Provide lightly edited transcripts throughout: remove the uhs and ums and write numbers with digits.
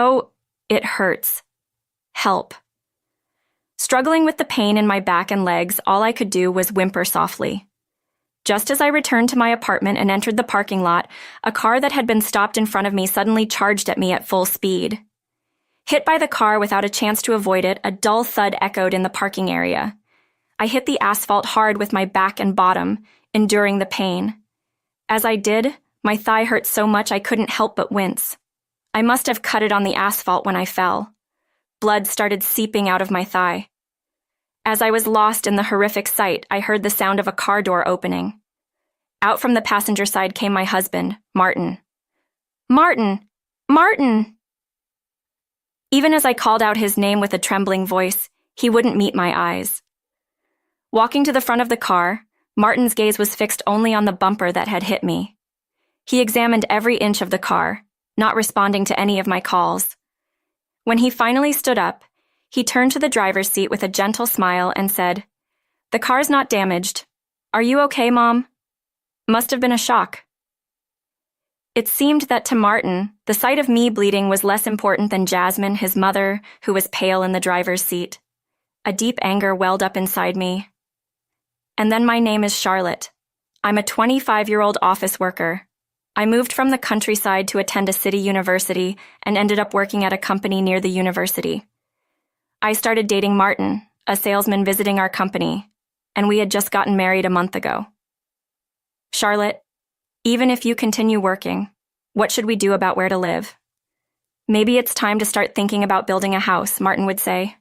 Oh, it hurts. Help. Struggling with the pain in my back and legs, all I could do was whimper softly. Just as I returned to my apartment and entered the parking lot, a car that had been stopped in front of me suddenly charged at me at full speed. Hit by the car without a chance to avoid it, a dull thud echoed in the parking area. I hit the asphalt hard with my back and bottom, enduring the pain. As I did, my thigh hurt so much I couldn't help but wince. I must have cut it on the asphalt when I fell. Blood started seeping out of my thigh. As I was lost in the horrific sight, I heard the sound of a car door opening. Out from the passenger side came my husband, Martin. Martin! Martin! Even as I called out his name with a trembling voice, he wouldn't meet my eyes. Walking to the front of the car, Martin's gaze was fixed only on the bumper that had hit me. He examined every inch of the car, not responding to any of my calls. When he finally stood up, he turned to the driver's seat with a gentle smile and said, "The car's not damaged. Are you okay, Mom? Must have been a shock." It seemed that to Martin, the sight of me bleeding was less important than Jasmine, his mother, who was pale in the driver's seat. A deep anger welled up inside me. And then my name is Charlotte. I'm a 25-year-old office worker. I moved from the countryside to attend a city university and ended up working at a company near the university. I started dating Martin, a salesman visiting our company, and we had just gotten married a month ago. Charlotte, even if you continue working, what should we do about where to live? Maybe it's time to start thinking about building a house, Martin would say.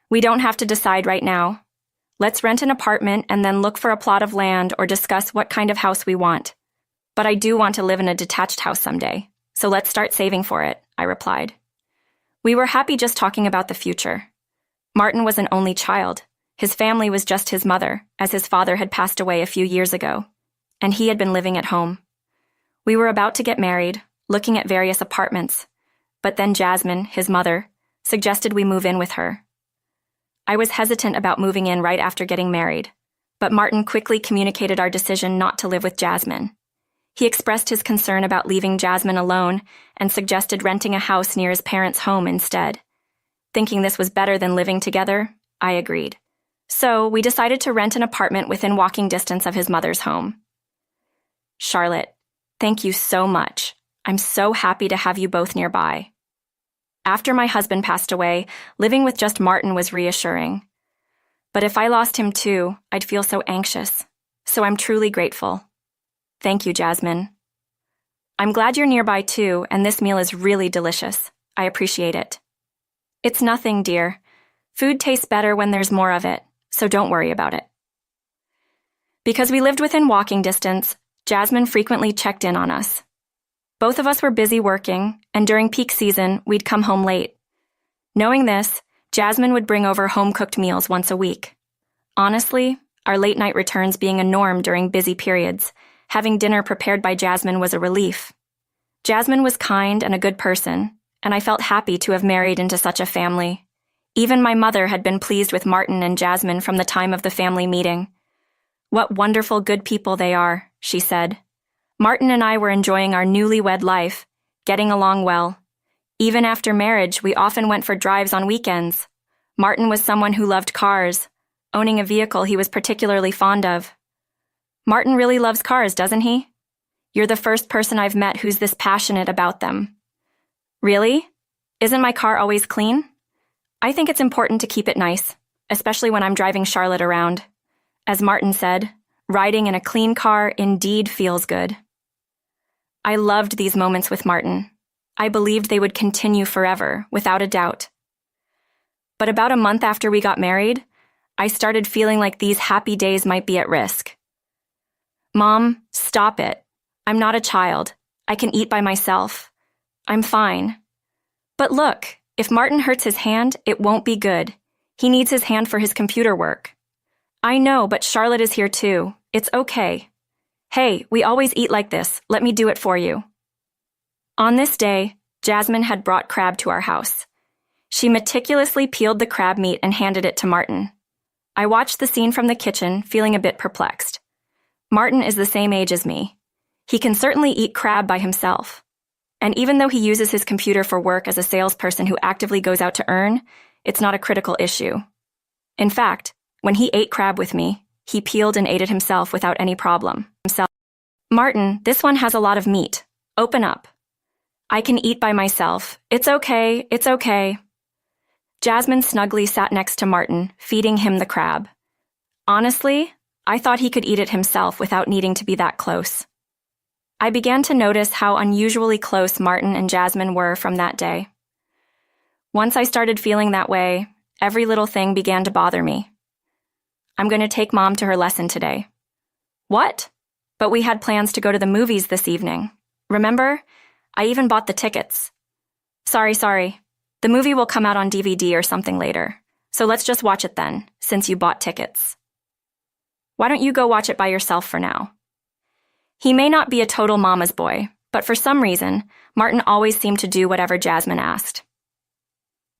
We don't have to decide right now. Let's rent an apartment and then look for a plot of land or discuss what kind of house we want. But I do want to live in a detached house someday, so let's start saving for it, I replied. We were happy just talking about the future. Martin was an only child. His family was just his mother, as his father had passed away a few years ago, and he had been living at home. We were about to get married, looking at various apartments, but then Jasmine, his mother, suggested we move in with her. I was hesitant about moving in right after getting married, but Martin quickly communicated our decision not to live with Jasmine. He expressed his concern about leaving Jasmine alone and suggested renting a house near his parents' home instead. Thinking this was better than living together, I agreed. So we decided to rent an apartment within walking distance of his mother's home. Charlotte, thank you so much. I'm so happy to have you both nearby. After my husband passed away, living with just Martin was reassuring. But if I lost him too, I'd feel so anxious. So I'm truly grateful. Thank you, Jasmine. I'm glad you're nearby too, and this meal is really delicious. I appreciate it. It's nothing, dear. Food tastes better when there's more of it, so don't worry about it. Because we lived within walking distance, Jasmine frequently checked in on us. Both of us were busy working, and during peak season, we'd come home late. Knowing this, Jasmine would bring over home-cooked meals once a week. Honestly, our late-night returns being a norm during busy periods, having dinner prepared by Jasmine was a relief. Jasmine was kind and a good person, and I felt happy to have married into such a family. Even my mother had been pleased with Martin and Jasmine from the time of the family meeting. "What wonderful good people they are," she said. Martin and I were enjoying our newlywed life, getting along well. Even after marriage, we often went for drives on weekends. Martin was someone who loved cars, owning a vehicle he was particularly fond of. Martin really loves cars, doesn't he? You're the first person I've met who's this passionate about them. Really? Isn't my car always clean? I think it's important to keep it nice, especially when I'm driving Charlotte around. As Martin said, riding in a clean car indeed feels good. I loved these moments with Martin. I believed they would continue forever, without a doubt. But about a month after we got married, I started feeling like these happy days might be at risk. "Mom, stop it. I'm not a child. I can eat by myself. I'm fine." "But look, if Martin hurts his hand, it won't be good. He needs his hand for his computer work." "I know, but Charlotte is here too. It's okay. Hey, we always eat like this. Let me do it for you." On this day, Jasmine had brought crab to our house. She meticulously peeled the crab meat and handed it to Martin. I watched the scene from the kitchen, feeling a bit perplexed. Martin is the same age as me. He can certainly eat crab by himself. And even though he uses his computer for work as a salesperson who actively goes out to earn, it's not a critical issue. In fact, when he ate crab with me, he peeled and ate it himself without any problem. Martin, this one has a lot of meat. Open up. I can eat by myself. It's okay, it's okay. Jasmine snugly sat next to Martin, feeding him the crab. Honestly, I thought he could eat it himself without needing to be that close. I began to notice how unusually close Martin and Jasmine were from that day. Once I started feeling that way, every little thing began to bother me. I'm going to take Mom to her lesson today. What? But we had plans to go to the movies this evening. Remember? I even bought the tickets. Sorry. The movie will come out on DVD or something later, so let's just watch it then, since you bought tickets. Why don't you go watch it by yourself for now? He may not be a total mama's boy, but for some reason, Martin always seemed to do whatever Jasmine asked.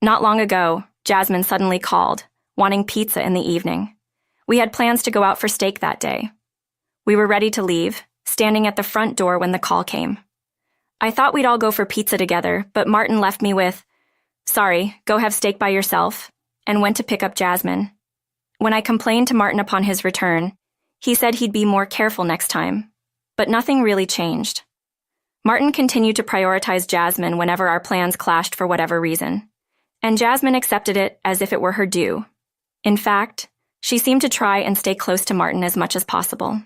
Not long ago, Jasmine suddenly called, wanting pizza in the evening. We had plans to go out for steak that day. We were ready to leave, standing at the front door when the call came. I thought we'd all go for pizza together, but Martin left me with, "Sorry, go have steak by yourself," and went to pick up Jasmine. When I complained to Martin upon his return, he said he'd be more careful next time, but nothing really changed. Martin continued to prioritize Jasmine whenever our plans clashed for whatever reason, and Jasmine accepted it as if it were her due. In fact, she seemed to try and stay close to Martin as much as possible.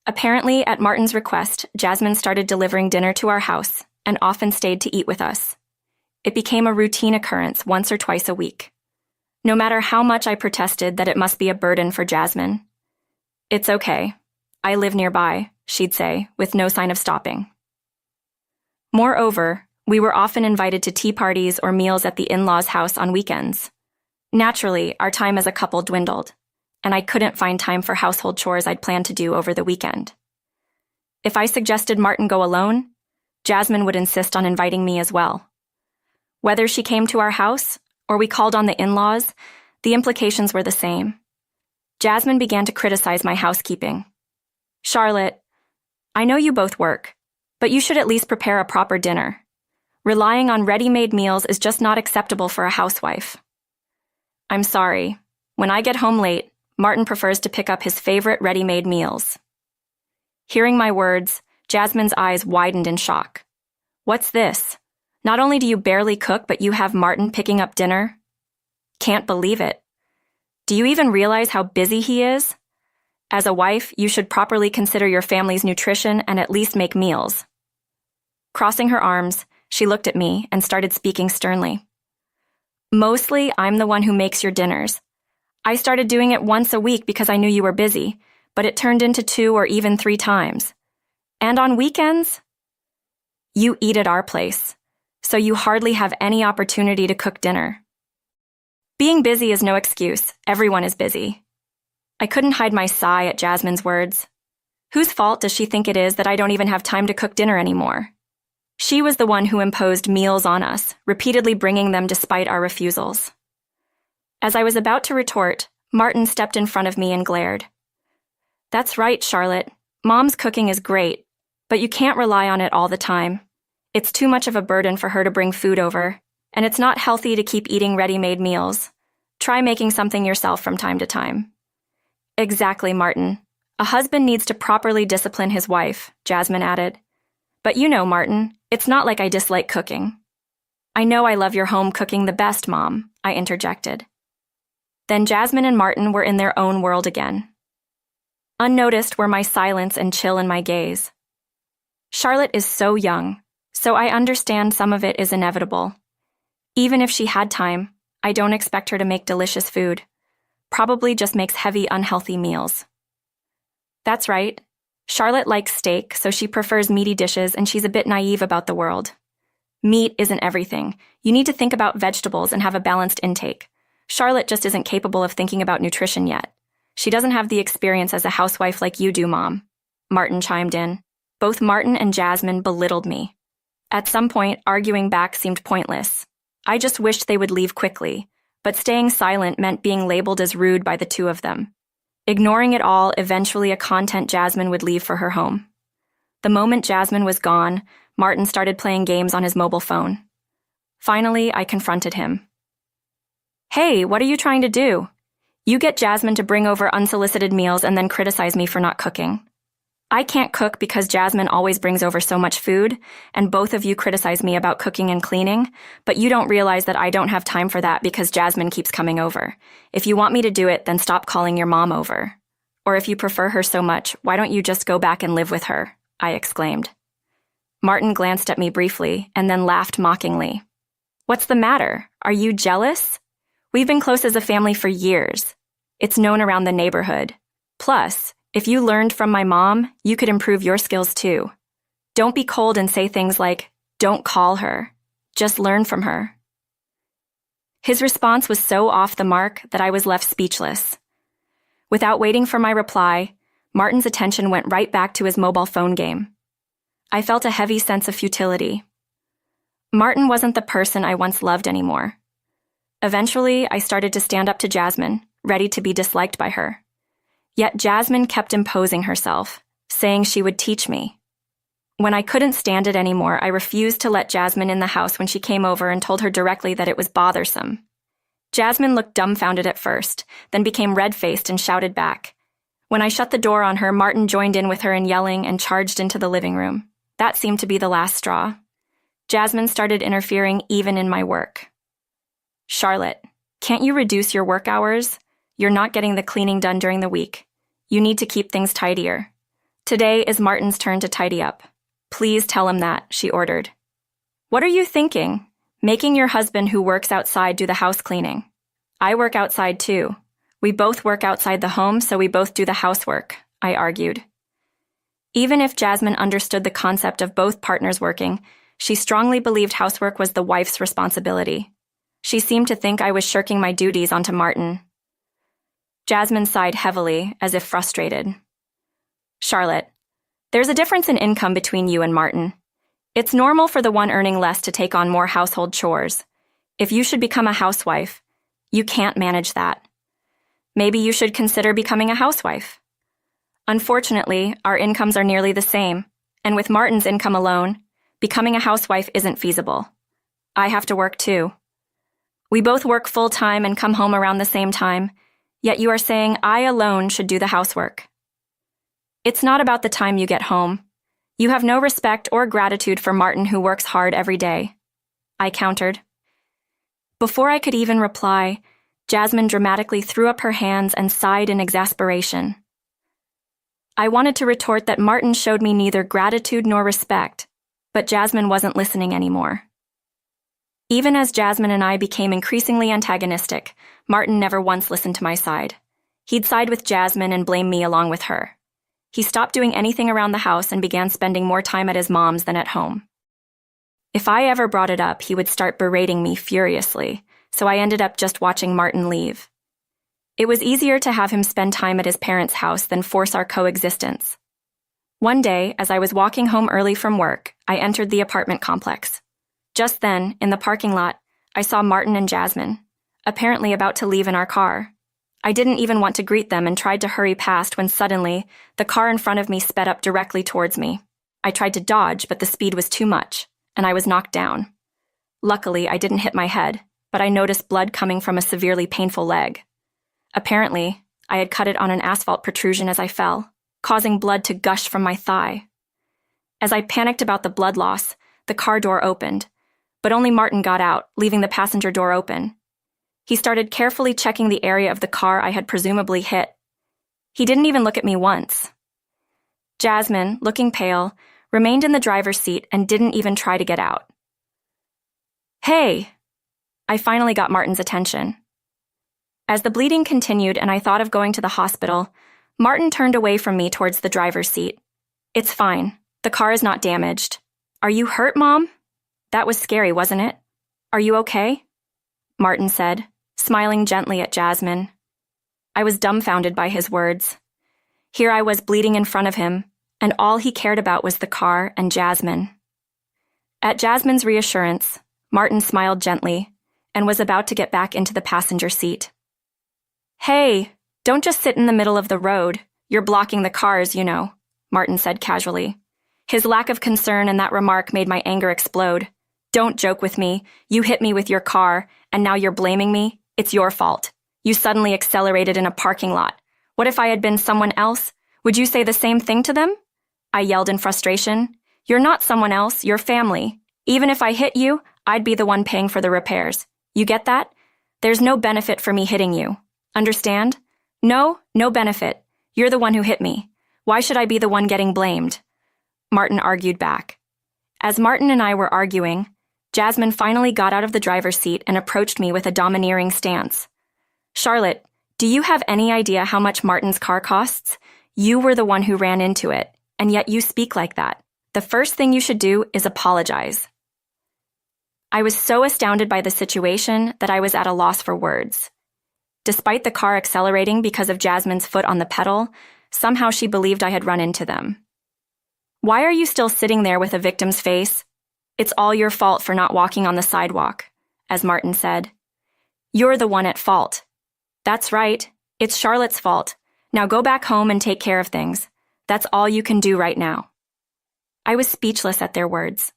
Apparently, at Martin's request, Jasmine started delivering dinner to our house and often stayed to eat with us. It became a routine occurrence once or twice a week. No matter how much I protested that it must be a burden for Jasmine. "It's okay. I live nearby," she'd say, with no sign of stopping. Moreover, we were often invited to tea parties or meals at the in-laws' house on weekends. Naturally, our time as a couple dwindled, and I couldn't find time for household chores I'd planned to do over the weekend. If I suggested Martin go alone, Jasmine would insist on inviting me as well. Whether she came to our house or we called on the in-laws, the implications were the same. Jasmine began to criticize my housekeeping. "Charlotte, I know you both work, but you should at least prepare a proper dinner. Relying on ready-made meals is just not acceptable for a housewife." I'm sorry. When I get home late, Martin prefers to pick up his favorite ready-made meals. Hearing my words, Jasmine's eyes widened in shock. "What's this? Not only do you barely cook, but you have Martin picking up dinner? Can't believe it. Do you even realize how busy he is? As a wife, you should properly consider your family's nutrition and at least make meals." Crossing her arms, she looked at me and started speaking sternly. "Mostly, I'm the one who makes your dinners. I started doing it once a week because I knew you were busy, but it turned into 2 or even 3 times. And on weekends? You eat at our place, so you hardly have any opportunity to cook dinner." Being busy is no excuse. Everyone is busy. I couldn't hide my sigh at Jasmine's words. Whose fault does she think it is that I don't even have time to cook dinner anymore? She was the one who imposed meals on us, repeatedly bringing them despite our refusals. As I was about to retort, Martin stepped in front of me and glared. "That's right, Charlotte. Mom's cooking is great, but you can't rely on it all the time. It's too much of a burden for her to bring food over, and it's not healthy to keep eating ready-made meals. Try making something yourself from time to time." "Exactly, Martin. A husband needs to properly discipline his wife," Jasmine added. "But you know, Martin, it's not like I dislike cooking." "I know I love your home cooking the best, Mom," I interjected. Then Jasmine and Martin were in their own world again. Unnoticed were my silence and chill in my gaze. Charlotte is so young, so I understand some of it is inevitable. Even if she had time, I don't expect her to make delicious food. Probably just makes heavy, unhealthy meals. That's right. Charlotte likes steak, so she prefers meaty dishes, and she's a bit naive about the world. Meat isn't everything. You need to think about vegetables and have a balanced intake. Charlotte just isn't capable of thinking about nutrition yet. She doesn't have the experience as a housewife like you do, Mom. Martin chimed in. Both Martin and Jasmine belittled me. At some point, arguing back seemed pointless. I just wished they would leave quickly, but staying silent meant being labeled as rude by the two of them. Ignoring it all, eventually a content Jasmine would leave for her home. The moment Jasmine was gone, Martin started playing games on his mobile phone. Finally, I confronted him. Hey, what are you trying to do? You get Jasmine to bring over unsolicited meals and then criticize me for not cooking. I can't cook because Jasmine always brings over so much food, and both of you criticize me about cooking and cleaning, but you don't realize that I don't have time for that because Jasmine keeps coming over. If you want me to do it, then stop calling your mom over. Or if you prefer her so much, why don't you just go back and live with her? I exclaimed. Martin glanced at me briefly and then laughed mockingly. What's the matter? Are you jealous? We've been close as a family for years. It's known around the neighborhood. Plus, if you learned from my mom, you could improve your skills too. Don't be cold and say things like, don't call her. Just learn from her. His response was so off the mark that I was left speechless. Without waiting for my reply, Martin's attention went right back to his mobile phone game. I felt a heavy sense of futility. Martin wasn't the person I once loved anymore. Eventually, I started to stand up to Jasmine, ready to be disliked by her. Yet Jasmine kept imposing herself, saying she would teach me. When I couldn't stand it anymore, I refused to let Jasmine in the house when she came over and told her directly that it was bothersome. Jasmine looked dumbfounded at first, then became red-faced and shouted back. When I shut the door on her, Martin joined in with her in yelling and charged into the living room. That seemed to be the last straw. Jasmine started interfering even in my work. Charlotte, can't you reduce your work hours? You're not getting the cleaning done during the week. You need to keep things tidier. Today is Martin's turn to tidy up. Please tell him that, she ordered. What are you thinking? Making your husband who works outside do the house cleaning. I work outside too. We both work outside the home, so we both do the housework, I argued. Even if Jasmine understood the concept of both partners working, she strongly believed housework was the wife's responsibility. She seemed to think I was shirking my duties onto Martin. Jasmine sighed heavily, as if frustrated. Charlotte, there's a difference in income between you and Martin. It's normal for the one earning less to take on more household chores. If you should become a housewife, you can't manage that. Maybe you should consider becoming a housewife. Unfortunately, our incomes are nearly the same, and with Martin's income alone, becoming a housewife isn't feasible. I have to work too. We both work full-time and come home around the same time, yet you are saying I alone should do the housework. It's not about the time you get home. You have no respect or gratitude for Martin who works hard every day, I countered. Before I could even reply, Jasmine dramatically threw up her hands and sighed in exasperation. I wanted to retort that Martin showed me neither gratitude nor respect, but Jasmine wasn't listening anymore. Even as Jasmine and I became increasingly antagonistic, Martin never once listened to my side. He'd side with Jasmine and blame me along with her. He stopped doing anything around the house and began spending more time at his mom's than at home. If I ever brought it up, he would start berating me furiously, so I ended up just watching Martin leave. It was easier to have him spend time at his parents' house than force our coexistence. One day, as I was walking home early from work, I entered the apartment complex. Just then, in the parking lot, I saw Martin and Jasmine, apparently about to leave in our car. I didn't even want to greet them and tried to hurry past when suddenly, the car in front of me sped up directly towards me. I tried to dodge, but the speed was too much, and I was knocked down. Luckily, I didn't hit my head, but I noticed blood coming from a severely painful leg. Apparently, I had cut it on an asphalt protrusion as I fell, causing blood to gush from my thigh. As I panicked about the blood loss, the car door opened, but only Martin got out, leaving the passenger door open. He started carefully checking the area of the car I had presumably hit. He didn't even look at me once. Jasmine, looking pale, remained in the driver's seat and didn't even try to get out. Hey! I finally got Martin's attention. As the bleeding continued and I thought of going to the hospital, Martin turned away from me towards the driver's seat. It's fine. The car is not damaged. Are you hurt, Mom? That was scary, wasn't it? Are you okay? Martin said, smiling gently at Jasmine. I was dumbfounded by his words. Here I was bleeding in front of him, and all he cared about was the car and Jasmine. At Jasmine's reassurance, Martin smiled gently and was about to get back into the passenger seat. Hey, don't just sit in the middle of the road. You're blocking the cars, you know, Martin said casually. His lack of concern and that remark made my anger explode. Don't joke with me. You hit me with your car, and now you're blaming me? It's your fault. You suddenly accelerated in a parking lot. What if I had been someone else? Would you say the same thing to them? I yelled in frustration. You're not someone else, you're family. Even if I hit you, I'd be the one paying for the repairs. You get that? There's no benefit for me hitting you. Understand? No benefit. You're the one who hit me. Why should I be the one getting blamed? Martin argued back. As Martin and I were arguing, Jasmine finally got out of the driver's seat and approached me with a domineering stance. Charlotte, do you have any idea how much Martin's car costs? You were the one who ran into it, and yet you speak like that. The first thing you should do is apologize. I was so astounded by the situation that I was at a loss for words. Despite the car accelerating because of Jasmine's foot on the pedal, somehow she believed I had run into them. Why are you still sitting there with a victim's face? It's all your fault for not walking on the sidewalk, as Martin said. You're the one at fault. That's right. It's Charlotte's fault. Now go back home and take care of things. That's all you can do right now. I was speechless at their words.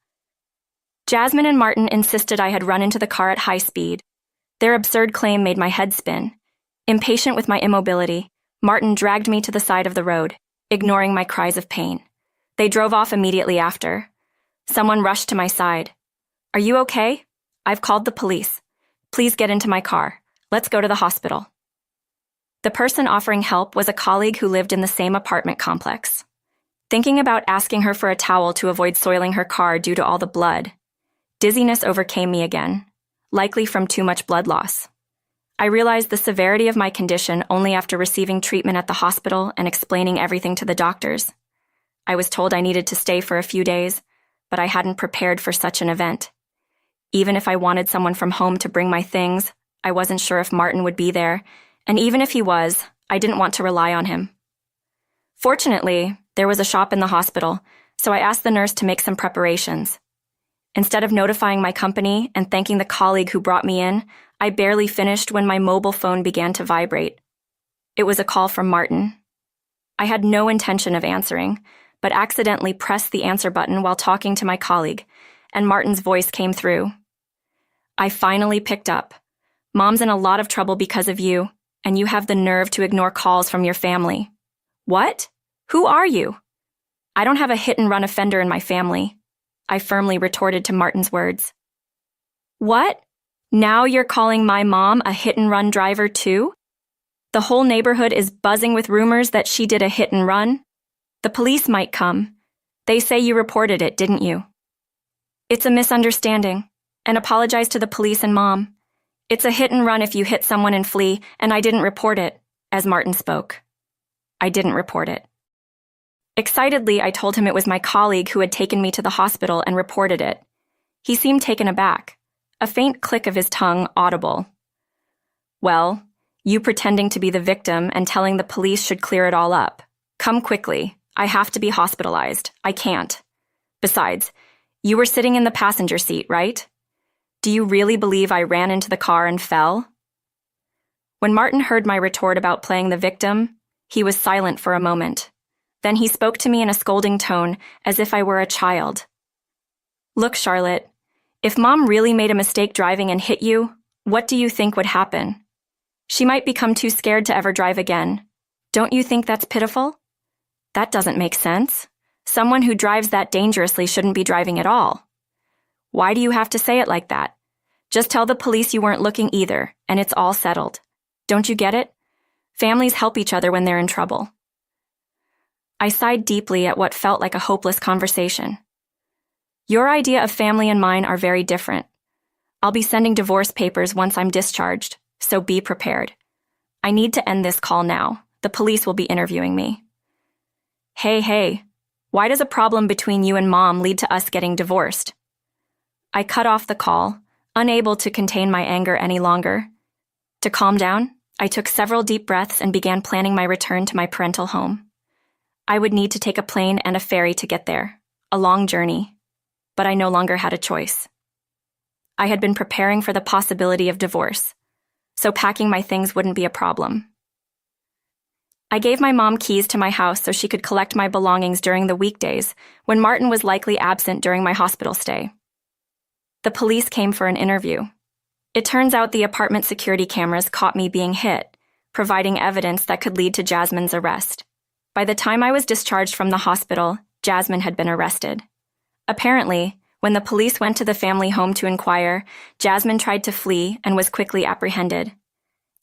Jasmine and Martin insisted I had run into the car at high speed. Their absurd claim made my head spin. Impatient with my immobility, Martin dragged me to the side of the road, ignoring my cries of pain. They drove off immediately after. Someone rushed to my side. Are you okay? I've called the police. Please get into my car. Let's go to the hospital. The person offering help was a colleague who lived in the same apartment complex. Thinking about asking her for a towel to avoid soiling her car due to all the blood, dizziness overcame me again, likely from too much blood loss. I realized the severity of my condition only after receiving treatment at the hospital and explaining everything to the doctors. I was told I needed to stay for a few days, but I hadn't prepared for such an event. Even if I wanted someone from home to bring my things, I wasn't sure if Martin would be there, and even if he was, I didn't want to rely on him. Fortunately, there was a shop in the hospital, so I asked the nurse to make some preparations. Instead of notifying my company and thanking the colleague who brought me in, I barely finished when my mobile phone began to vibrate. It was a call from Martin. I had no intention of answering, but accidentally pressed the answer button while talking to my colleague, and Martin's voice came through. I finally picked up. Mom's in a lot of trouble because of you, and you have the nerve to ignore calls from your family. What? Who are you? I don't have a hit-and-run offender in my family, I firmly retorted to Martin's words. What? Now you're calling my mom a hit-and-run driver too? The whole neighborhood is buzzing with rumors that she did a hit-and-run. The police might come. They say you reported it, didn't you? It's a misunderstanding, and apologize to the police and Mom. It's a hit-and-run if you hit someone and flee, and I didn't report it, as Martin spoke. I didn't report it. Excitedly, I told him it was my colleague who had taken me to the hospital and reported it. He seemed taken aback, a faint click of his tongue audible. Well, you pretending to be the victim and telling the police should clear it all up. Come quickly. I have to be hospitalized. I can't. Besides, you were sitting in the passenger seat, right? Do you really believe I ran into the car and fell? When Martin heard my retort about playing the victim, he was silent for a moment. Then he spoke to me in a scolding tone, as if I were a child. Look, Charlotte, if Mom really made a mistake driving and hit you, what do you think would happen? She might become too scared to ever drive again. Don't you think that's pitiful? That doesn't make sense. Someone who drives that dangerously shouldn't be driving at all. Why do you have to say it like that? Just tell the police you weren't looking either, and it's all settled. Don't you get it? Families help each other when they're in trouble. I sighed deeply at what felt like a hopeless conversation. Your idea of family and mine are very different. I'll be sending divorce papers once I'm discharged, so be prepared. I need to end this call now. The police will be interviewing me. Hey, why does a problem between you and Mom lead to us getting divorced? I cut off the call, unable to contain my anger any longer. To calm down, I took several deep breaths and began planning my return to my parental home. I would need to take a plane and a ferry to get there, a long journey, but I no longer had a choice. I had been preparing for the possibility of divorce, so packing my things wouldn't be a problem. I gave my mom keys to my house so she could collect my belongings during the weekdays when Martin was likely absent during my hospital stay. The police came for an interview. It turns out the apartment security cameras caught me being hit, providing evidence that could lead to Jasmine's arrest. By the time I was discharged from the hospital, Jasmine had been arrested. Apparently, when the police went to the family home to inquire, Jasmine tried to flee and was quickly apprehended.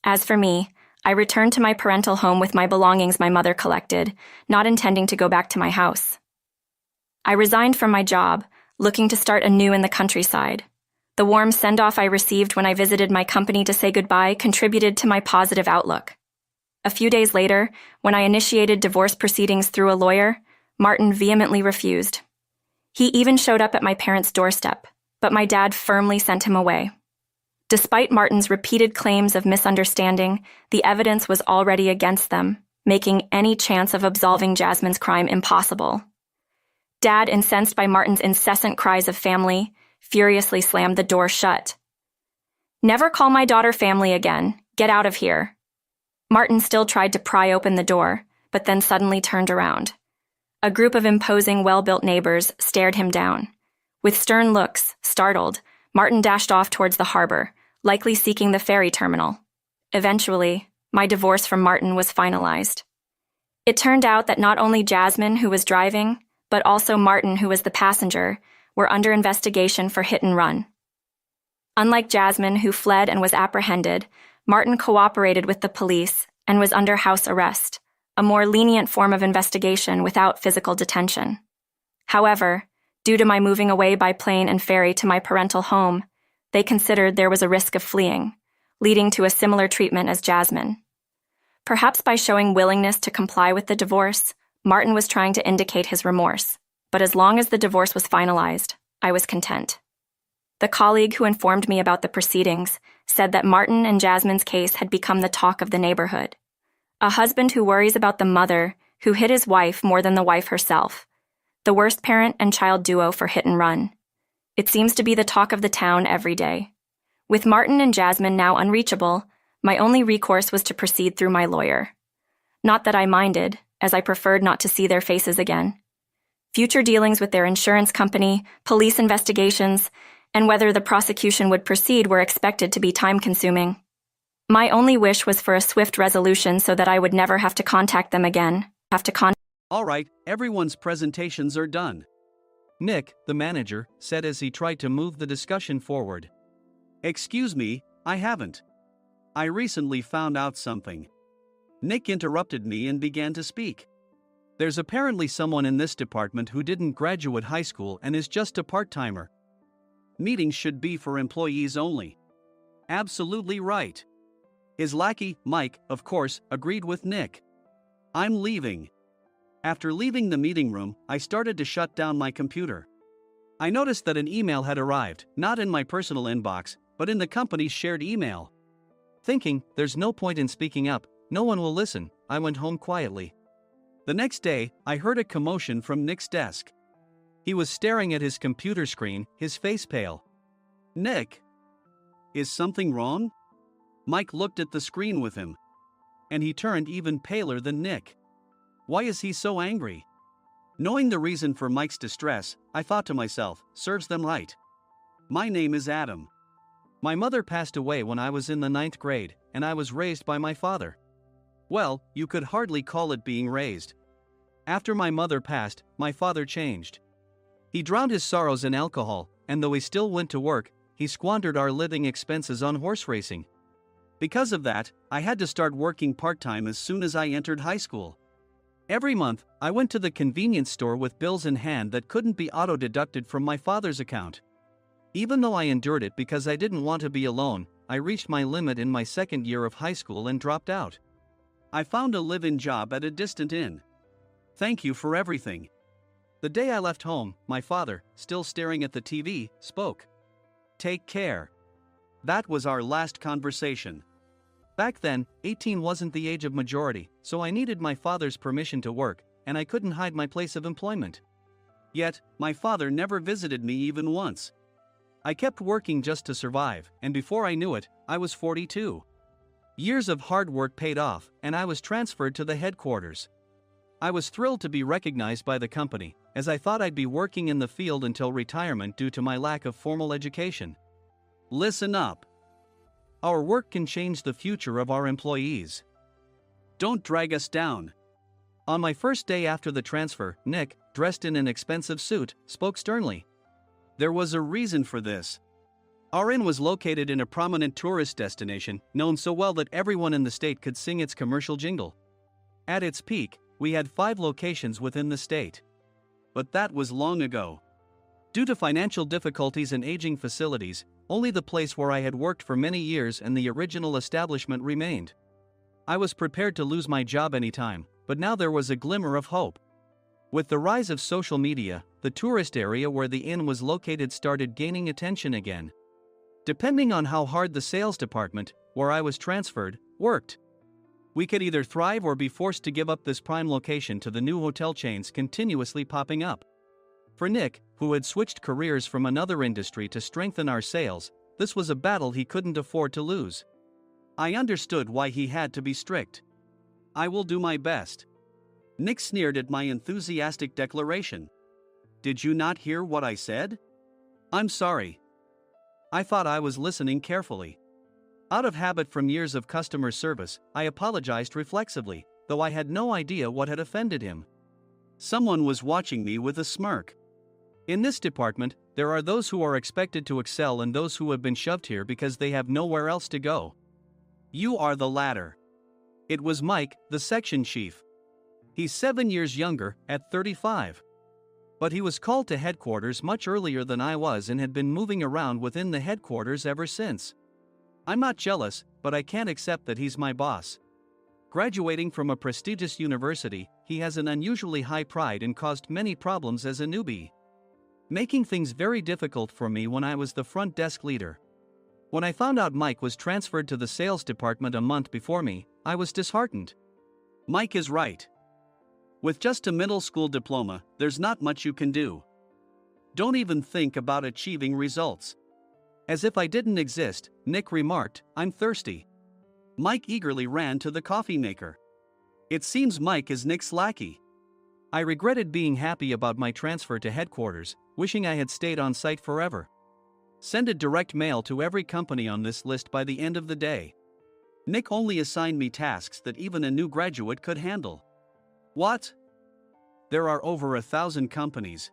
As for me, I returned to my parental home with my belongings my mother collected, not intending to go back to my house. I resigned from my job, looking to start anew in the countryside. The warm send-off I received when I visited my company to say goodbye contributed to my positive outlook. A few days later, when I initiated divorce proceedings through a lawyer, Martin vehemently refused. He even showed up at my parents' doorstep, but my dad firmly sent him away. Despite Martin's repeated claims of misunderstanding, the evidence was already against them, making any chance of absolving Jasmine's crime impossible. Dad, incensed by Martin's incessant cries of family, furiously slammed the door shut. "Never call my daughter family again. Get out of here." Martin still tried to pry open the door, but then suddenly turned around. A group of imposing, well-built neighbors stared him down. With stern looks, startled, Martin dashed off towards the harbor, likely seeking the ferry terminal. Eventually, my divorce from Martin was finalized. It turned out that not only Jasmine, who was driving, but also Martin, who was the passenger, were under investigation for hit and run. Unlike Jasmine, who fled and was apprehended, Martin cooperated with the police and was under house arrest, a more lenient form of investigation without physical detention. However, due to my moving away by plane and ferry to my parental home, they considered there was a risk of fleeing, leading to a similar treatment as Jasmine. Perhaps by showing willingness to comply with the divorce, Martin was trying to indicate his remorse, but as long as the divorce was finalized, I was content. The colleague who informed me about the proceedings said that Martin and Jasmine's case had become the talk of the neighborhood. A husband who worries about the mother who hit his wife more than the wife herself. The worst parent and child duo for hit and run. It seems to be the talk of the town every day. With Martin and Jasmine now unreachable, my only recourse was to proceed through my lawyer. Not that I minded, as I preferred not to see their faces again. Future dealings with their insurance company, police investigations, and whether the prosecution would proceed were expected to be time-consuming. My only wish was for a swift resolution so that I would never have to contact them again. All right, everyone's presentations are done. Nick, the manager, said as he tried to move the discussion forward. Excuse me, I haven't. I recently found out something. Nick interrupted me and began to speak. There's apparently someone in this department who didn't graduate high school and is just a part-timer. Meetings should be for employees only. Absolutely right. His lackey, Mike, of course, agreed with Nick. I'm leaving. After leaving the meeting room, I started to shut down my computer. I noticed that an email had arrived, not in my personal inbox, but in the company's shared email. Thinking, there's no point in speaking up, no one will listen, I went home quietly. The next day, I heard a commotion from Nick's desk. He was staring at his computer screen, his face pale. Nick? Is something wrong? Mike looked at the screen with him. And he turned even paler than Nick. Why is he so angry? Knowing the reason for Mike's distress, I thought to myself, serves them right. My name is Adam. My mother passed away when I was in the 9th grade, and I was raised by my father. Well, you could hardly call it being raised. After my mother passed, my father changed. He drowned his sorrows in alcohol, and though he still went to work, he squandered our living expenses on horse racing. Because of that, I had to start working part-time as soon as I entered high school. Every month, I went to the convenience store with bills in hand that couldn't be auto-deducted from my father's account. Even though I endured it because I didn't want to be alone, I reached my limit in my second year of high school and dropped out. I found a live-in job at a distant inn. Thank you for everything. The day I left home, my father, still staring at the TV, spoke. Take care. That was our last conversation. Back then, 18 wasn't the age of majority, so I needed my father's permission to work, and I couldn't hide my place of employment. Yet, my father never visited me even once. I kept working just to survive, and before I knew it, I was 42. Years of hard work paid off, and I was transferred to the headquarters. I was thrilled to be recognized by the company, as I thought I'd be working in the field until retirement due to my lack of formal education. Listen up. Our work can change the future of our employees. Don't drag us down. On my first day after the transfer, Nick, dressed in an expensive suit, spoke sternly. There was a reason for this. Our inn was located in a prominent tourist destination, known so well that everyone in the state could sing its commercial jingle. At its peak, we had 5 locations within the state. But that was long ago. Due to financial difficulties and aging facilities, only the place where I had worked for many years and the original establishment remained. I was prepared to lose my job anytime, but now there was a glimmer of hope. With the rise of social media, the tourist area where the inn was located started gaining attention again. Depending on how hard the sales department, where I was transferred, worked, we could either thrive or be forced to give up this prime location to the new hotel chains continuously popping up. For Nick, who had switched careers from another industry to strengthen our sales, this was a battle he couldn't afford to lose. I understood why he had to be strict. I will do my best. Nick sneered at my enthusiastic declaration. Did you not hear what I said? I'm sorry. I thought I was listening carefully. Out of habit from years of customer service, I apologized reflexively, though I had no idea what had offended him. Someone was watching me with a smirk. In this department, there are those who are expected to excel and those who have been shoved here because they have nowhere else to go. You are the latter. It was Mike, the section chief. He's 7 years younger, at 35. But he was called to headquarters much earlier than I was and had been moving around within the headquarters ever since. I'm not jealous, but I can't accept that he's my boss. Graduating from a prestigious university, he has an unusually high pride and caused many problems as a newbie, making things very difficult for me when I was the front desk leader. When I found out Mike was transferred to the sales department a month before me, I was disheartened. Mike is right. With just a middle school diploma, there's not much you can do. Don't even think about achieving results. As if I didn't exist, Nick remarked, I'm thirsty. Mike eagerly ran to the coffee maker. It seems Mike is Nick's lackey. I regretted being happy about my transfer to headquarters, wishing I had stayed on site forever. Send a direct mail to every company on this list by the end of the day. Nick only assigned me tasks that even a new graduate could handle. What? There are over 1,000 companies.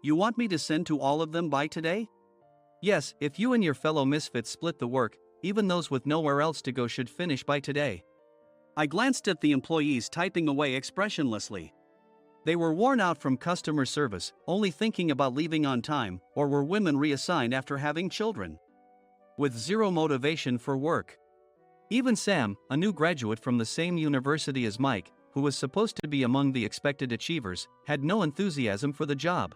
You want me to send to all of them by today? Yes, if you and your fellow misfits split the work, even those with nowhere else to go should finish by today. I glanced at the employees typing away expressionlessly. They were worn out from customer service, only thinking about leaving on time, or were women reassigned after having children, with zero motivation for work. Even Sam, a new graduate from the same university as Mike, who was supposed to be among the expected achievers, had no enthusiasm for the job,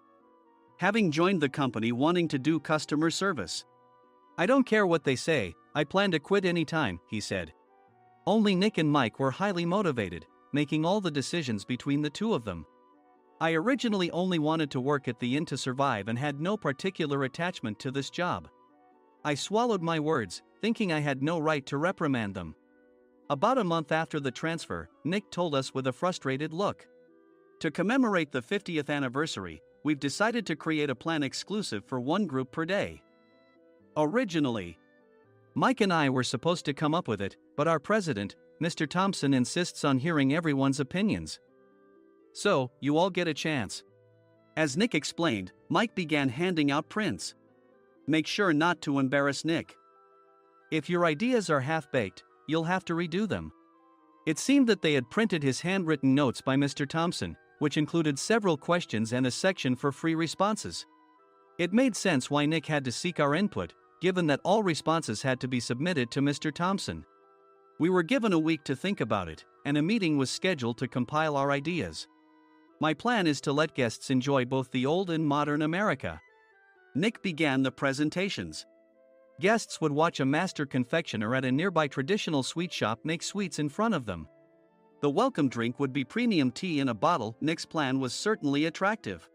having joined the company wanting to do customer service. I don't care what they say, I plan to quit anytime, he said. Only Nick and Mike were highly motivated, making all the decisions between the two of them. I originally only wanted to work at the inn to survive and had no particular attachment to this job. I swallowed my words, thinking I had no right to reprimand them. About a month after the transfer, Nick told us with a frustrated look. To commemorate the 50th anniversary, we've decided to create a plan exclusive for one group per day. Originally, Mike and I were supposed to come up with it, but our president, Mr. Thompson, insists on hearing everyone's opinions. So, you all get a chance. As Nick explained, Mike began handing out prints. Make sure not to embarrass Nick. If your ideas are half-baked, you'll have to redo them. It seemed that they had printed his handwritten notes by Mr. Thompson, which included several questions and a section for free responses. It made sense why Nick had to seek our input, given that all responses had to be submitted to Mr. Thompson. We were given a week to think about it, and a meeting was scheduled to compile our ideas. My plan is to let guests enjoy both the old and modern America. Nick began the presentations. Guests would watch a master confectioner at a nearby traditional sweet shop make sweets in front of them. The welcome drink would be premium tea in a bottle. Nick's plan was certainly attractive.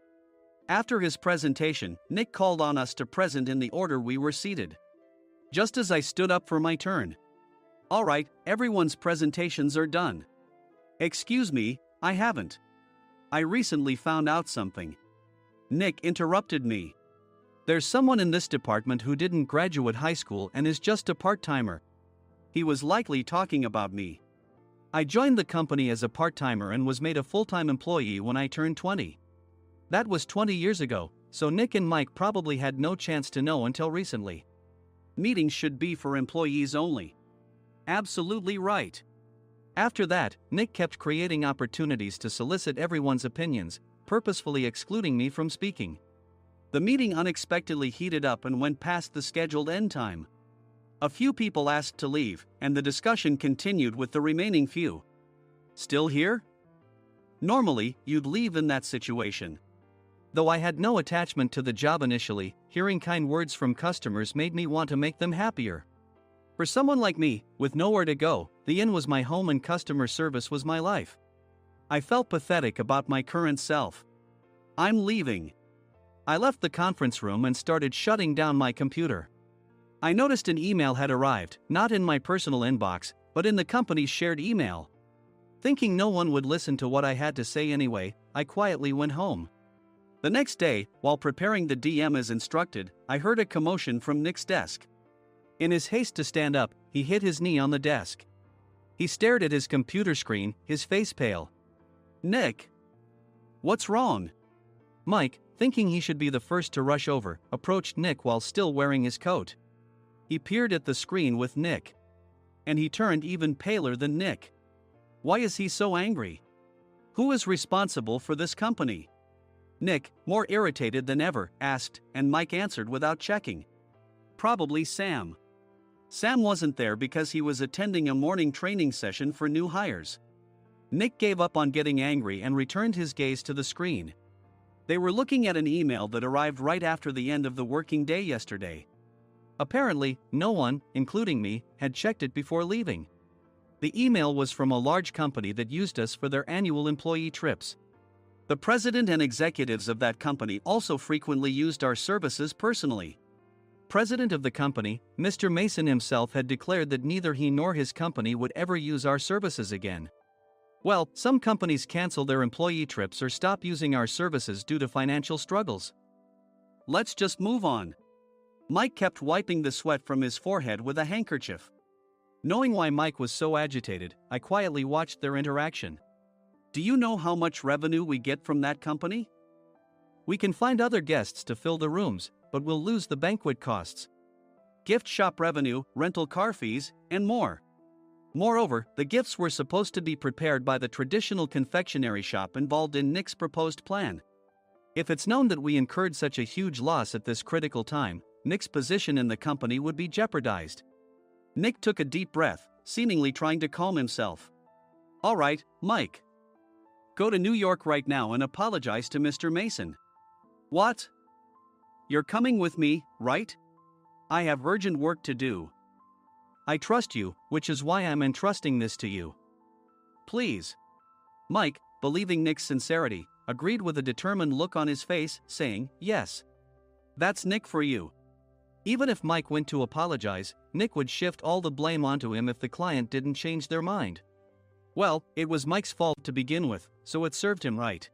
After his presentation, Nick called on us to present in the order we were seated. Just as I stood up for my turn, Alright, everyone's presentations are done. Excuse me, I haven't. I recently found out something. Nick interrupted me. There's someone in this department who didn't graduate high school and is just a part-timer. He was likely talking about me. I joined the company as a part-timer and was made a full-time employee when I turned 20. That was 20 years ago, so Nick and Mike probably had no chance to know until recently. Meetings should be for employees only. Absolutely right. After that, Nick kept creating opportunities to solicit everyone's opinions, purposefully excluding me from speaking. The meeting unexpectedly heated up and went past the scheduled end time. A few people asked to leave, and the discussion continued with the remaining few. Still here? Normally, you'd leave in that situation. Though I had no attachment to the job initially, hearing kind words from customers made me want to make them happier. For someone like me, with nowhere to go, the inn was my home and customer service was my life. I felt pathetic about my current self. I'm leaving. I left the conference room and started shutting down my computer. I noticed an email had arrived, not in my personal inbox, but in the company's shared email. Thinking no one would listen to what I had to say anyway, I quietly went home. The next day, while preparing the DM as instructed, I heard a commotion from Nick's desk. In his haste to stand up, he hit his knee on the desk. He stared at his computer screen, his face pale. Nick! What's wrong? Mike, thinking he should be the first to rush over, approached Nick while still wearing his coat. He peered at the screen with Nick. And he turned even paler than Nick. Why is he so angry? Who is responsible for this company? Nick, more irritated than ever, asked, and Mike answered without checking. Probably Sam. Sam wasn't there because he was attending a morning training session for new hires. Nick gave up on getting angry and returned his gaze to the screen. They were looking at an email that arrived right after the end of the working day yesterday. Apparently, no one, including me, had checked it before leaving. The email was from a large company that used us for their annual employee trips. The president and executives of that company also frequently used our services personally. President of the company, Mr. Mason himself had declared that neither he nor his company would ever use our services again. Well, some companies cancel their employee trips or stop using our services due to financial struggles. Let's just move on. Mike kept wiping the sweat from his forehead with a handkerchief. Knowing why Mike was so agitated, I quietly watched their interaction. Do you know how much revenue we get from that company? We can find other guests to fill the rooms, but we'll lose the banquet costs, gift shop revenue, rental car fees, and more. Moreover, the gifts were supposed to be prepared by the traditional confectionery shop involved in Nick's proposed plan. If it's known that we incurred such a huge loss at this critical time, Nick's position in the company would be jeopardized. Nick took a deep breath, seemingly trying to calm himself. All right, Mike. Go to New York right now and apologize to Mr. Mason. What? You're coming with me, right? I have urgent work to do. I trust you, which is why I'm entrusting this to you. Please. Mike, believing Nick's sincerity, agreed with a determined look on his face, saying, yes. That's Nick for you. Even if Mike went to apologize, Nick would shift all the blame onto him if the client didn't change their mind. Well, it was Mike's fault to begin with, so it served him right.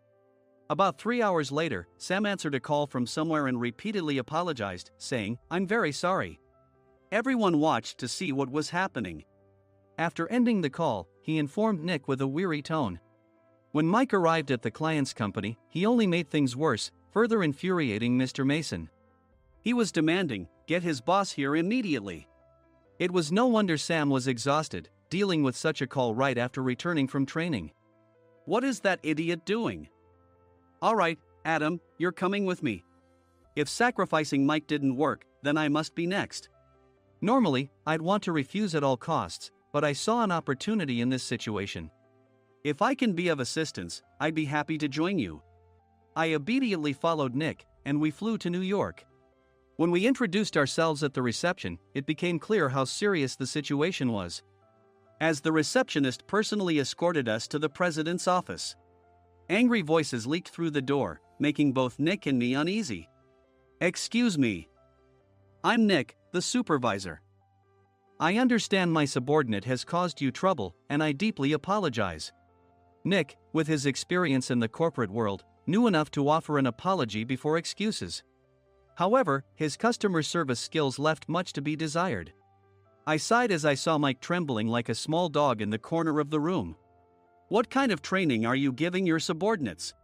About 3 hours later, Sam answered a call from somewhere and repeatedly apologized, saying, I'm very sorry. Everyone watched to see what was happening. After ending the call, he informed Nick with a weary tone. When Mike arrived at the client's company, he only made things worse, further infuriating Mr. Mason. He was demanding, get his boss here immediately. It was no wonder Sam was exhausted, dealing with such a call right after returning from training. What is that idiot doing? All right, Adam, you're coming with me. If sacrificing Mike didn't work, then I must be next. Normally, I'd want to refuse at all costs, but I saw an opportunity in this situation. If I can be of assistance, I'd be happy to join you. I obediently followed Nick, and we flew to New York. When we introduced ourselves at the reception, it became clear how serious the situation was. As the receptionist personally escorted us to the president's office. Angry voices leaked through the door, making both Nick and me uneasy. Excuse me. I'm Nick, the supervisor. I understand my subordinate has caused you trouble, and I deeply apologize. Nick, with his experience in the corporate world, knew enough to offer an apology before excuses. However, his customer service skills left much to be desired. I sighed as I saw Mike trembling like a small dog in the corner of the room. What kind of training are you giving your subordinates?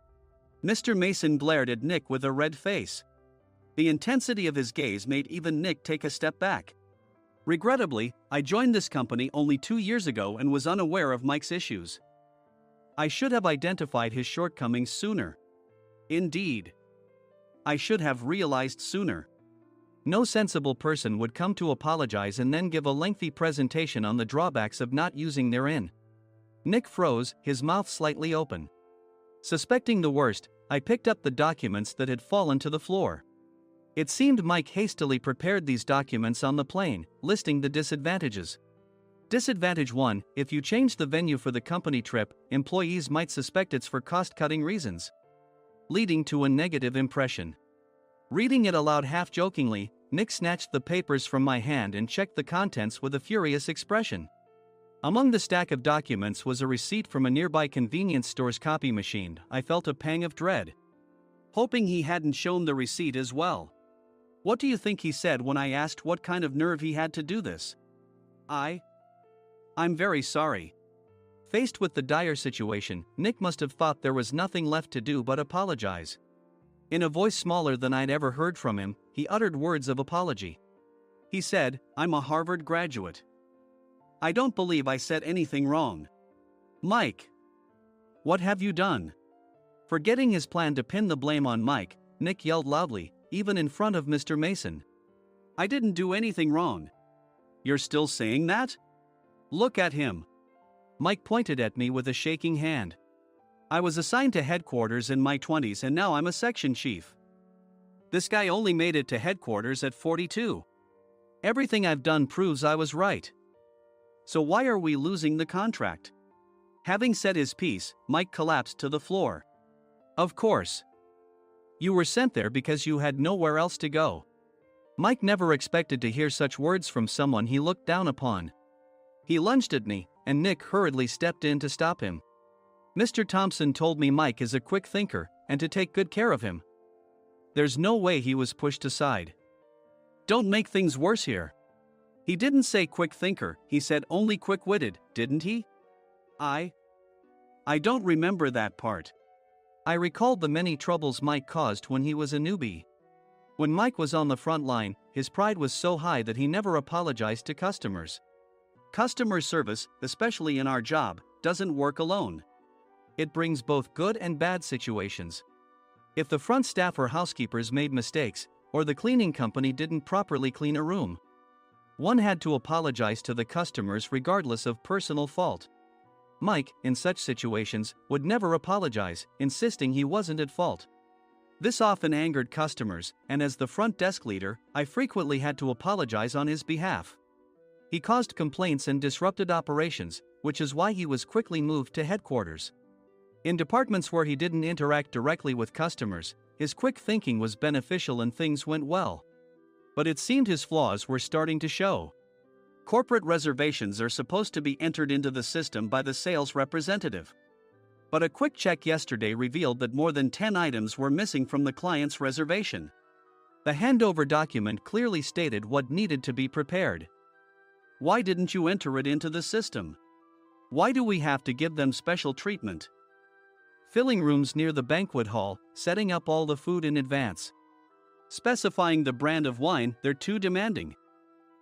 Mr. Mason glared at Nick with a red face. The intensity of his gaze made even Nick take a step back. Regrettably, I joined this company only 2 years ago and was unaware of Mike's issues. I should have identified his shortcomings sooner. Indeed. I should have realized sooner. No sensible person would come to apologize and then give a lengthy presentation on the drawbacks of not using their in. Nick froze, his mouth slightly open. Suspecting the worst, I picked up the documents that had fallen to the floor. It seemed Mike hastily prepared these documents on the plane, listing the disadvantages. Disadvantage 1: if you change the venue for the company trip, employees might suspect it's for cost-cutting reasons, leading to a negative impression. Reading it aloud half-jokingly, Nick snatched the papers from my hand and checked the contents with a furious expression. Among the stack of documents was a receipt from a nearby convenience store's copy machine. I felt a pang of dread, hoping he hadn't shown the receipt as well. What do you think he said when I asked what kind of nerve he had to do this? I'm very sorry. Faced with the dire situation, Nick must have thought there was nothing left to do but apologize. In a voice smaller than I'd ever heard from him, he uttered words of apology. He said, "I'm a Harvard graduate. I don't believe I said anything wrong." Mike! What have you done? Forgetting his plan to pin the blame on Mike, Nick yelled loudly, even in front of Mr. Mason. "I didn't do anything wrong." "You're still saying that? Look at him." Mike pointed at me with a shaking hand. "I was assigned to headquarters in my 20s and now I'm a section chief. This guy only made it to headquarters at 42. Everything I've done proves I was right. So why are we losing the contract?" Having said his piece, Mike collapsed to the floor. "Of course. You were sent there because you had nowhere else to go." Mike never expected to hear such words from someone he looked down upon. He lunged at me, and Nick hurriedly stepped in to stop him. "Mr. Thompson told me Mike is a quick thinker, and to take good care of him." There's no way he was pushed aside. "Don't make things worse here. He didn't say quick thinker, he said only quick-witted, didn't he?" I don't remember that part. I recalled the many troubles Mike caused when he was a newbie. When Mike was on the front line, his pride was so high that he never apologized to customers. Customer service, especially in our job, doesn't work alone. It brings both good and bad situations. If the front staff or housekeepers made mistakes, or the cleaning company didn't properly clean a room, one had to apologize to the customers regardless of personal fault. Mike, in such situations, would never apologize, insisting he wasn't at fault. This often angered customers, and as the front desk leader, I frequently had to apologize on his behalf. He caused complaints and disrupted operations, which is why he was quickly moved to headquarters. In departments where he didn't interact directly with customers, his quick thinking was beneficial and things went well. But it seemed his flaws were starting to show. Corporate reservations are supposed to be entered into the system by the sales representative. But a quick check yesterday revealed that more than 10 items were missing from the client's reservation. The handover document clearly stated what needed to be prepared. Why didn't you enter it into the system? Why do we have to give them special treatment? Filling rooms near the banquet hall, setting up all the food in advance. Specifying the brand of wine, they're too demanding.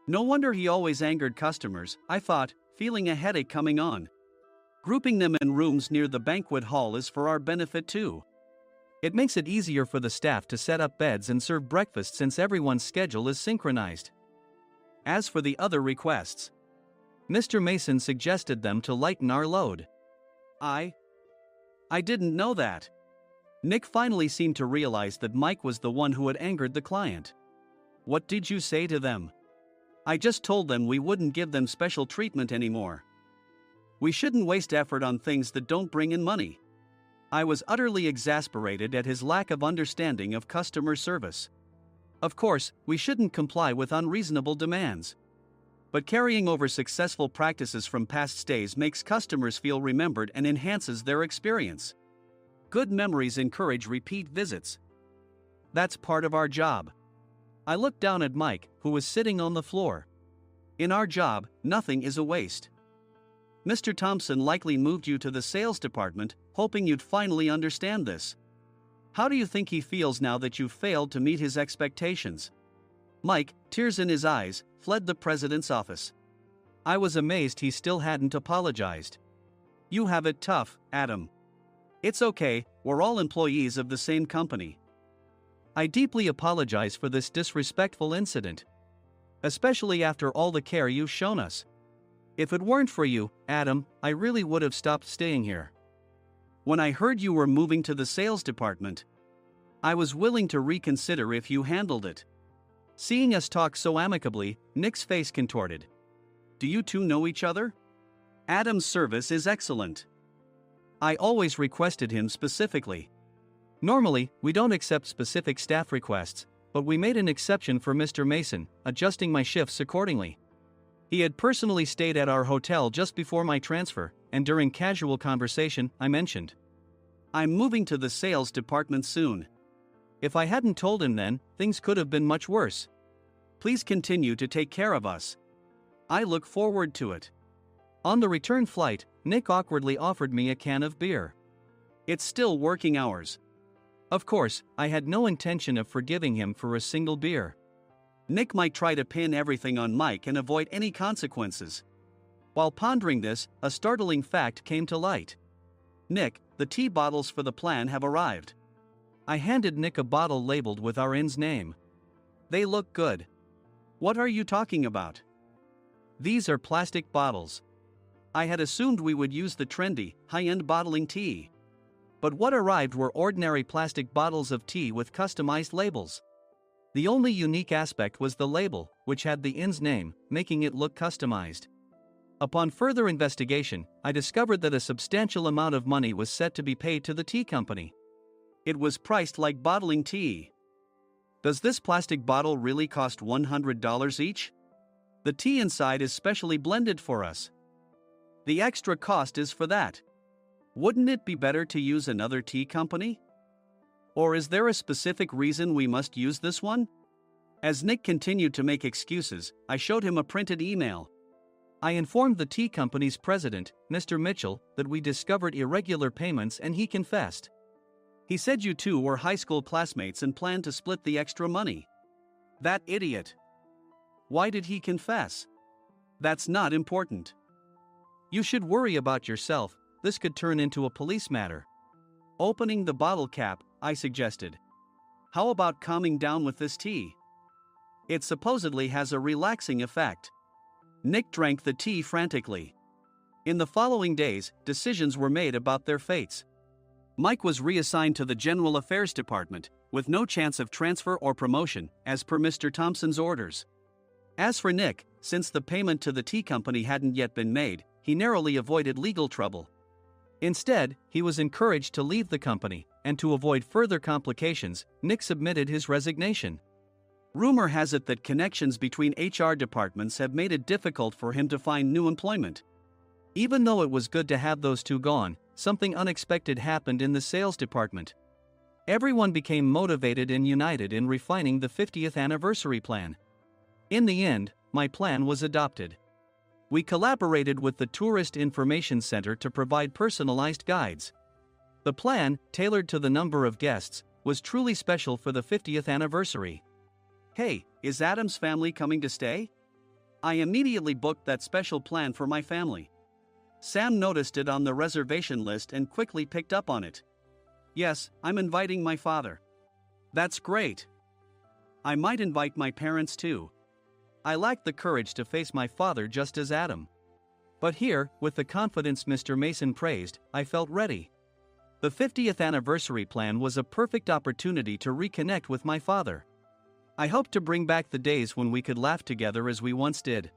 No wonder he always angered customers, I thought, feeling a headache coming on. Grouping them in rooms near the banquet hall is for our benefit too. It makes it easier for the staff to set up beds and serve breakfast since everyone's schedule is synchronized. As for the other requests, Mr. Mason suggested them to lighten our load. I didn't know that. Nick finally seemed to realize that Mike was the one who had angered the client. What did you say to them? I just told them we wouldn't give them special treatment anymore. We shouldn't waste effort on things that don't bring in money. I was utterly exasperated at his lack of understanding of customer service. Of course, we shouldn't comply with unreasonable demands. But carrying over successful practices from past stays makes customers feel remembered and enhances their experience. Good memories encourage repeat visits. That's part of our job. I looked down at Mike, who was sitting on the floor. In our job, nothing is a waste. Mr. Thompson likely moved you to the sales department, hoping you'd finally understand this. How do you think he feels now that you've failed to meet his expectations? Mike, tears in his eyes, fled the president's office. I was amazed he still hadn't apologized. You have it tough, Adam. It's okay, we're all employees of the same company. I deeply apologize for this disrespectful incident. Especially after all the care you've shown us. If it weren't for you, Adam, I really would have stopped staying here. When I heard you were moving to the sales department, I was willing to reconsider if you handled it. Seeing us talk so amicably, Nick's face contorted. Do you two know each other? Adam's service is excellent. I always requested him specifically. Normally, we don't accept specific staff requests, but we made an exception for Mr. Mason, adjusting my shifts accordingly. He had personally stayed at our hotel just before my transfer, and during casual conversation, I mentioned, I'm moving to the sales department soon. If I hadn't told him then, things could have been much worse. Please continue to take care of us. I look forward to it. On the return flight, Nick awkwardly offered me a can of beer. It's still working hours. Of course, I had no intention of forgiving him for a single beer. Nick might try to pin everything on Mike and avoid any consequences. While pondering this, a startling fact came to light. Nick, the tea bottles for the plan have arrived. I handed Nick a bottle labeled with our inn's name. They look good. What are you talking about? These are plastic bottles. I had assumed we would use the trendy, high-end bottling tea. But what arrived were ordinary plastic bottles of tea with customized labels. The only unique aspect was the label, which had the inn's name, making it look customized. Upon further investigation, I discovered that a substantial amount of money was set to be paid to the tea company. It was priced like bottling tea. Does this plastic bottle really cost $100 each? The tea inside is specially blended for us. The extra cost is for that. Wouldn't it be better to use another tea company? Or is there a specific reason we must use this one? As Nick continued to make excuses, I showed him a printed email. I informed the tea company's president, Mr. Mitchell, that we discovered irregular payments and he confessed. He said you two were high school classmates and planned to split the extra money. That idiot. Why did he confess? That's not important. You should worry about yourself, this could turn into a police matter. Opening the bottle cap, I suggested. How about calming down with this tea? It supposedly has a relaxing effect. Nick drank the tea frantically. In the following days, decisions were made about their fates. Mike was reassigned to the General Affairs Department, with no chance of transfer or promotion, as per Mr. Thompson's orders. As for Nick, since the payment to the tea company hadn't yet been made, he narrowly avoided legal trouble. Instead, he was encouraged to leave the company, and to avoid further complications, Nick submitted his resignation. Rumor has it that connections between HR departments have made it difficult for him to find new employment. Even though it was good to have those two gone, something unexpected happened in the sales department. Everyone became motivated and united in refining the 50th anniversary plan. In the end, my plan was adopted. We collaborated with the Tourist Information Center to provide personalized guides. The plan, tailored to the number of guests, was truly special for the 50th anniversary. Hey, is Adam's family coming to stay? I immediately booked that special plan for my family. Sam noticed it on the reservation list and quickly picked up on it. Yes, I'm inviting my father. That's great. I might invite my parents too. I lacked the courage to face my father just as Adam. But here, with the confidence Mr. Mason praised, I felt ready. The 50th anniversary plan was a perfect opportunity to reconnect with my father. I hoped to bring back the days when we could laugh together as we once did.